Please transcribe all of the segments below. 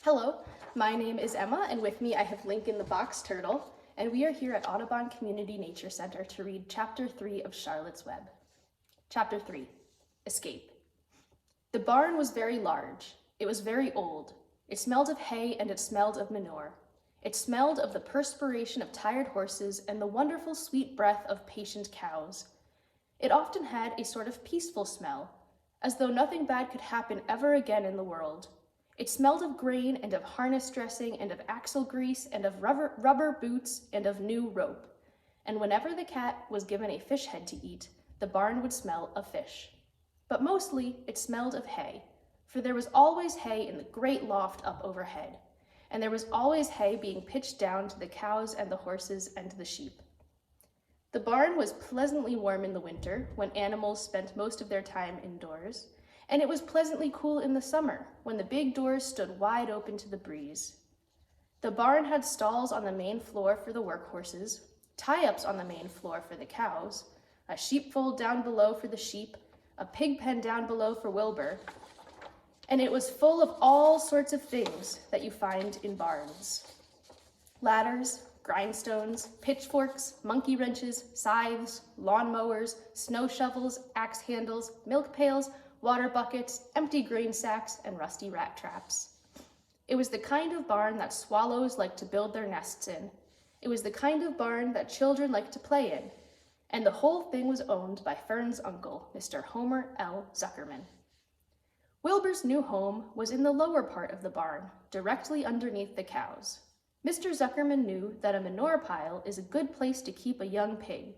Hello, my name is Emma, and with me I have Lincoln the Box Turtle, and we are here at Audubon Community Nature Center to read Chapter 3 of Charlotte's Web. Chapter 3, Escape. The barn was very large. It was very old. It smelled of hay and it smelled of manure. It smelled of the perspiration of tired horses and the wonderful sweet breath of patient cows. It often had a sort of peaceful smell, as though nothing bad could happen ever again in the world. It smelled of grain and of harness dressing and of axle grease and of rubber boots and of new rope. And whenever the cat was given a fish head to eat, the barn would smell of fish. But mostly it smelled of hay, for there was always hay in the great loft up overhead, and there was always hay being pitched down to the cows and the horses and the sheep. The barn was pleasantly warm in the winter, when animals spent most of their time indoors, and it was pleasantly cool in the summer, when the big doors stood wide open to the breeze. The barn had stalls on the main floor for the workhorses, tie-ups on the main floor for the cows, a sheepfold down below for the sheep, a pig pen down below for Wilbur, and it was full of all sorts of things that you find in barns. Ladders, grindstones, pitchforks, monkey wrenches, scythes, lawn mowers, snow shovels, axe handles, milk pails, water buckets, empty grain sacks, and rusty rat traps. It was the kind of barn that swallows like to build their nests in. It was the kind of barn that children like to play in. And the whole thing was owned by Fern's uncle, Mr. Homer L. Zuckerman. Wilbur's new home was in the lower part of the barn, directly underneath the cows. Mr. Zuckerman knew that a manure pile is a good place to keep a young pig.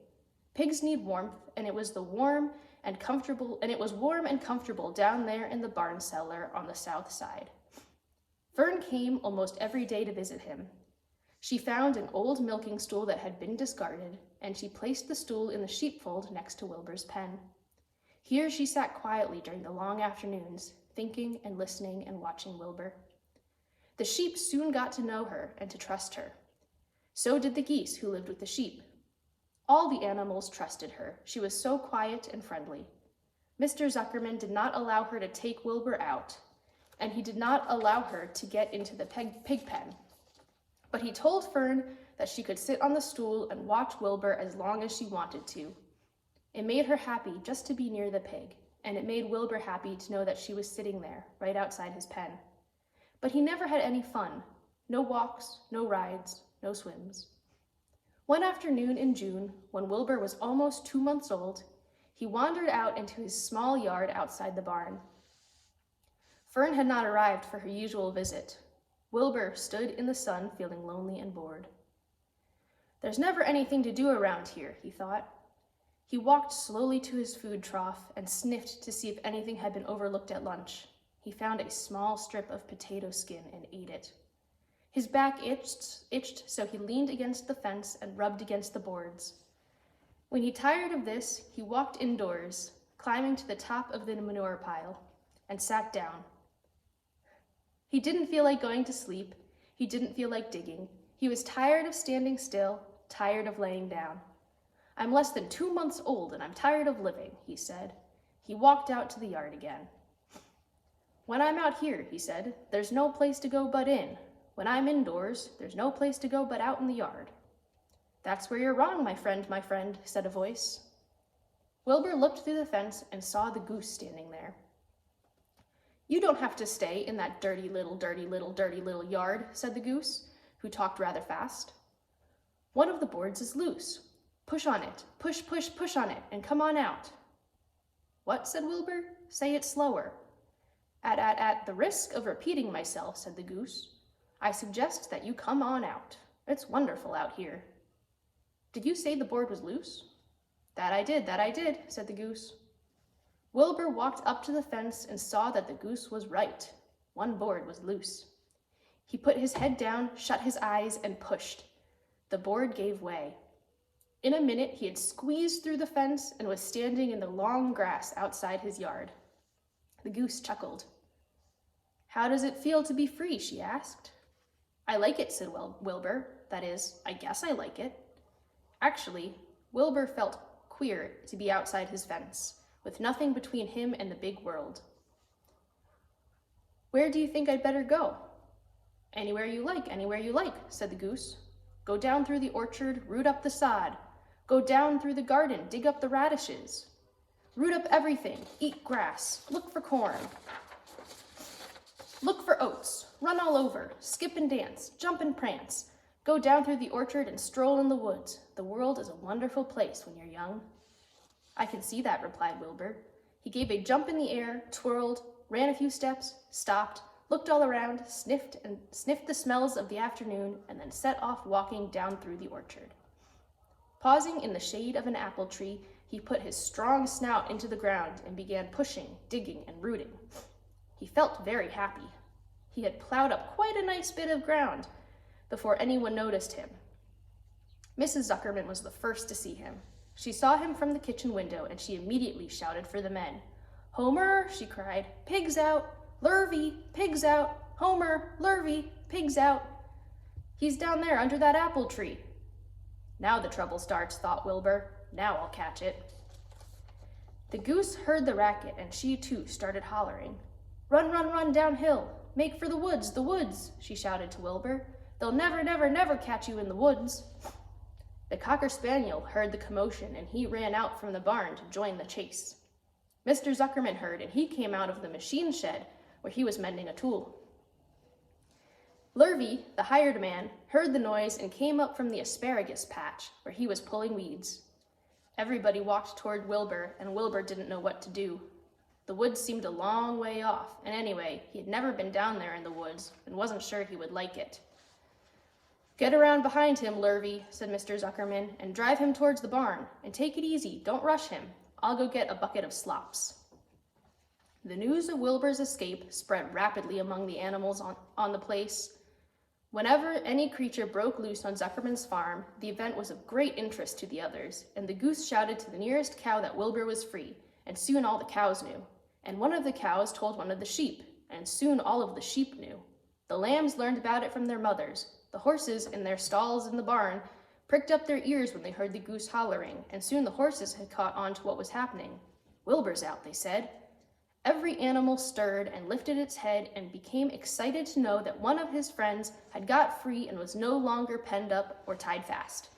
Pigs need warmth, and it was warm and comfortable down there in the barn cellar on the south side. Fern came almost every day to visit him. She found an old milking stool that had been discarded, and she placed the stool in the sheepfold next to Wilbur's pen. Here she sat quietly during the long afternoons, thinking and listening and watching Wilbur. The sheep soon got to know her and to trust her. So did the geese who lived with the sheep. All the animals trusted her. She was so quiet and friendly. Mr. Zuckerman did not allow her to take Wilbur out, and he did not allow her to get into the pig pen. But he told Fern that she could sit on the stool and watch Wilbur as long as she wanted to. It made her happy just to be near the pig, and it made Wilbur happy to know that she was sitting there, right outside his pen. But he never had any fun. No walks, no rides, no swims. One afternoon in June, when Wilbur was almost 2 months old, he wandered out into his small yard outside the barn. Fern had not arrived for her usual visit. Wilbur stood in the sun, feeling lonely and bored. There's never anything to do around here, he thought. He walked slowly to his food trough and sniffed to see if anything had been overlooked at lunch. He found a small strip of potato skin and ate it. His back itched, so he leaned against the fence and rubbed against the boards. When he tired of this, he walked indoors, climbing to the top of the manure pile, and sat down. He didn't feel like going to sleep. He didn't feel like digging. He was tired of standing still, tired of laying down. I'm less than 2 months old and I'm tired of living, he said. He walked out to the yard again. When I'm out here, he said, there's no place to go but in. When I'm indoors, there's no place to go but out in the yard. That's where you're wrong, my friend, said a voice. Wilbur looked through the fence and saw the goose standing there. You don't have to stay in that dirty little yard, said the goose, who talked rather fast. One of the boards is loose. Push on it, push on it, and come on out. What, said Wilbur, say it slower. At the risk of repeating myself, said the goose, I suggest that you come on out. It's wonderful out here. Did you say the board was loose? That I did, said the goose. Wilbur walked up to the fence and saw that the goose was right. One board was loose. He put his head down, shut his eyes, and pushed. The board gave way. In a minute, he had squeezed through the fence and was standing in the long grass outside his yard. The goose chuckled. How does it feel to be free, she asked. I like it, said Wilbur. That is, I guess I like it. Actually, Wilbur felt queer to be outside his fence, with nothing between him and the big world. Where do you think I'd better go? Anywhere you like, said the goose. Go down through the orchard, root up the sod. Go down through the garden, dig up the radishes. Root up everything, eat grass, look for corn. Look for oats, run all over, skip and dance, jump and prance. Go down through the orchard and stroll in the woods. The world is a wonderful place when you're young. I can see that, replied Wilbur. He gave a jump in the air, twirled, ran a few steps, stopped, looked all around, sniffed the smells of the afternoon, and then set off walking down through the orchard. Pausing in the shade of an apple tree, he put his strong snout into the ground and began pushing, digging, and rooting. He felt very happy. He had plowed up quite a nice bit of ground before anyone noticed him. Mrs. Zuckerman was the first to see him. She saw him from the kitchen window, and she immediately shouted for the men. "Homer," she cried, "pigs out! Lurvy, pigs out! Homer, Lurvy, pigs out! He's down there under that apple tree." Now the trouble starts, thought Wilbur. Now I'll catch it. The goose heard the racket, and she too started hollering. "Run, run, run downhill! Make for the woods!" she shouted to Wilbur. "They'll never, never, never catch you in the woods." The cocker spaniel heard the commotion, and he ran out from the barn to join the chase. Mr. Zuckerman heard, and he came out of the machine shed where he was mending a tool. Lurvy, the hired man, heard the noise and came up from the asparagus patch where he was pulling weeds. Everybody walked toward Wilbur, and Wilbur didn't know what to do. The woods seemed a long way off, and anyway, he had never been down there in the woods and wasn't sure he would like it. "Get around behind him, Lurvy," said Mr. Zuckerman, "and drive him towards the barn. And take it easy, don't rush him. I'll go get a bucket of slops." The news of Wilbur's escape spread rapidly among the animals on the place. Whenever any creature broke loose on Zuckerman's farm, the event was of great interest to the others, and the goose shouted to the nearest cow that Wilbur was free, and soon all the cows knew. And one of the cows told one of the sheep, and soon all of the sheep knew. The lambs learned about it from their mothers. The horses in their stalls in the barn pricked up their ears when they heard the goose hollering, and soon the horses had caught on to what was happening. "Wilbur's out," they said. Every animal stirred and lifted its head and became excited to know that one of his friends had got free and was no longer penned up or tied fast.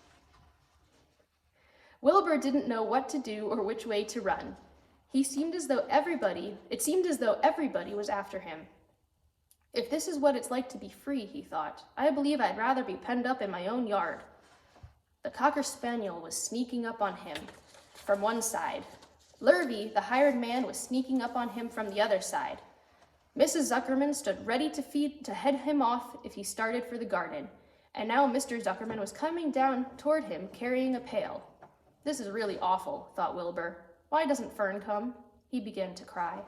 Wilbur didn't know what to do or which way to run. It seemed as though everybody was after him. "If this is what it's like to be free," he thought, "I believe I'd rather be penned up in my own yard." The cocker spaniel was sneaking up on him from one side. Lurvy, the hired man, was sneaking up on him from the other side. Mrs. Zuckerman stood ready to head him off if he started for the garden, and now Mr. Zuckerman was coming down toward him carrying a pail. "This is really awful," thought Wilbur. "Why doesn't Fern come?" He began to cry.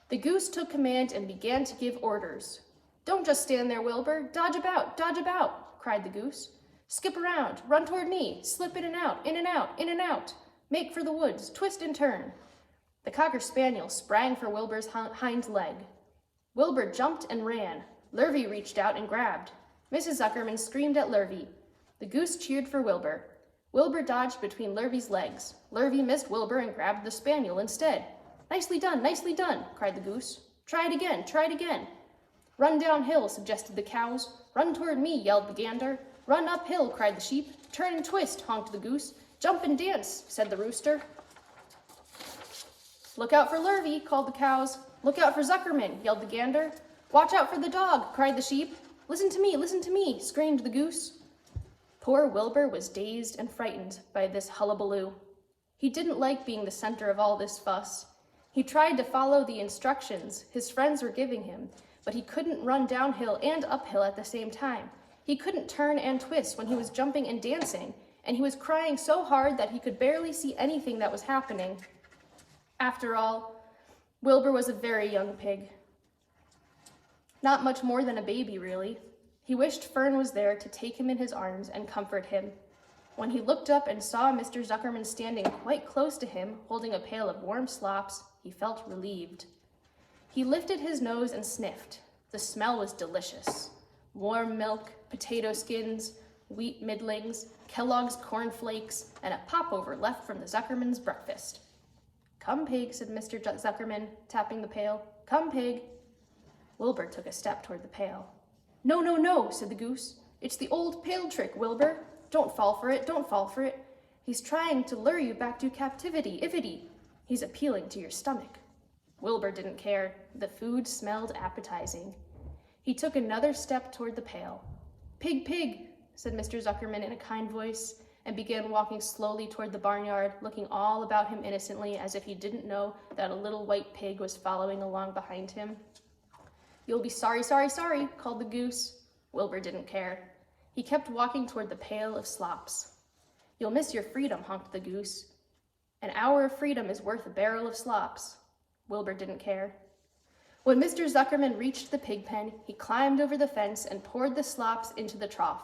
The goose took command and began to give orders. "Don't just stand there, Wilbur. Dodge about," cried the goose. "Skip around, run toward me, slip in and out, in and out, in and out. Make for the woods, twist and turn." The cocker spaniel sprang for Wilbur's hind leg. Wilbur jumped and ran. Lurvy reached out and grabbed. Mrs. Zuckerman screamed at Lurvy. The goose cheered for Wilbur. Wilbur dodged between Lurvy's legs. Lurvy missed Wilbur and grabbed the spaniel instead. Nicely done, cried the goose. Try it again. "Run downhill," suggested the cows. "Run toward me," yelled the gander. "Run uphill," cried the sheep. "Turn and twist," honked the goose. "Jump and dance," said the rooster. "Look out for Lurvy," called the cows. "Look out for Zuckerman," yelled the gander. "Watch out for the dog," cried the sheep. Listen to me, screamed the goose. Poor Wilbur was dazed and frightened by this hullabaloo. He didn't like being the center of all this fuss. He tried to follow the instructions his friends were giving him, but he couldn't run downhill and uphill at the same time. He couldn't turn and twist when he was jumping and dancing, and he was crying so hard that he could barely see anything that was happening. After all, Wilbur was a very young pig. Not much more than a baby, really. He wished Fern was there to take him in his arms and comfort him. When he looked up and saw Mr. Zuckerman standing quite close to him, holding a pail of warm slops, he felt relieved. He lifted his nose and sniffed. The smell was delicious. Warm milk, potato skins, wheat middlings, Kellogg's corn flakes, and a popover left from the Zuckerman's breakfast. "Come, pig," said Mr. Zuckerman, tapping the pail. "Come, pig." Wilbur took a step toward the pail. No, no, no, said the goose. It's the old pail trick, Wilbur. Don't fall for it, don't fall for it. He's trying to lure you back to captivity, Ivity. He's appealing to your stomach. Wilbur didn't care. The food smelled appetizing. He took another step toward the pail. Pig, pig, said Mr. Zuckerman in a kind voice, and began walking slowly toward the barnyard, looking all about him innocently as if he didn't know that a little white pig was following along behind him. You'll be sorry, sorry, sorry, called the goose. Wilbur didn't care. He kept walking toward the pail of slops. You'll miss your freedom, honked the goose. An hour of freedom is worth a barrel of slops. Wilbur didn't care. When Mr. Zuckerman reached the pig pen, he climbed over the fence and poured the slops into the trough.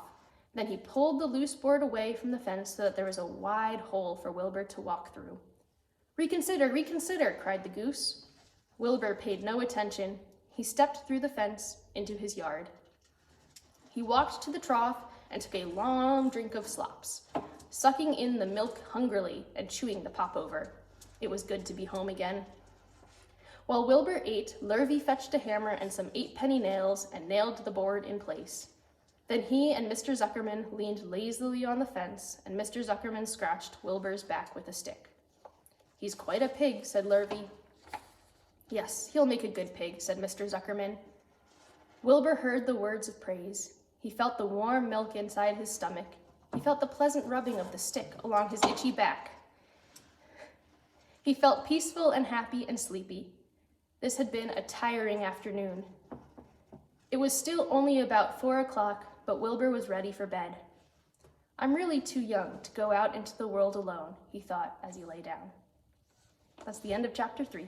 Then he pulled the loose board away from the fence so that there was a wide hole for Wilbur to walk through. Reconsider, reconsider, cried the goose. Wilbur paid no attention. He stepped through the fence into his yard. He walked to the trough and took a long drink of slops, sucking in the milk hungrily and chewing the popover. It was good to be home again. While Wilbur ate, Lurvy fetched a hammer and some 8-penny nails and nailed the board in place. Then he and Mr. Zuckerman leaned lazily on the fence, and Mr. Zuckerman scratched Wilbur's back with a stick. He's quite a pig, said Lurvy. Yes, he'll make a good pig, said Mr. Zuckerman. Wilbur heard the words of praise. He felt the warm milk inside his stomach. He felt the pleasant rubbing of the stick along his itchy back. He felt peaceful and happy and sleepy. This had been a tiring afternoon. It was still only about 4 o'clock, but Wilbur was ready for bed. I'm really too young to go out into the world alone, he thought as he lay down. That's the end of chapter 3.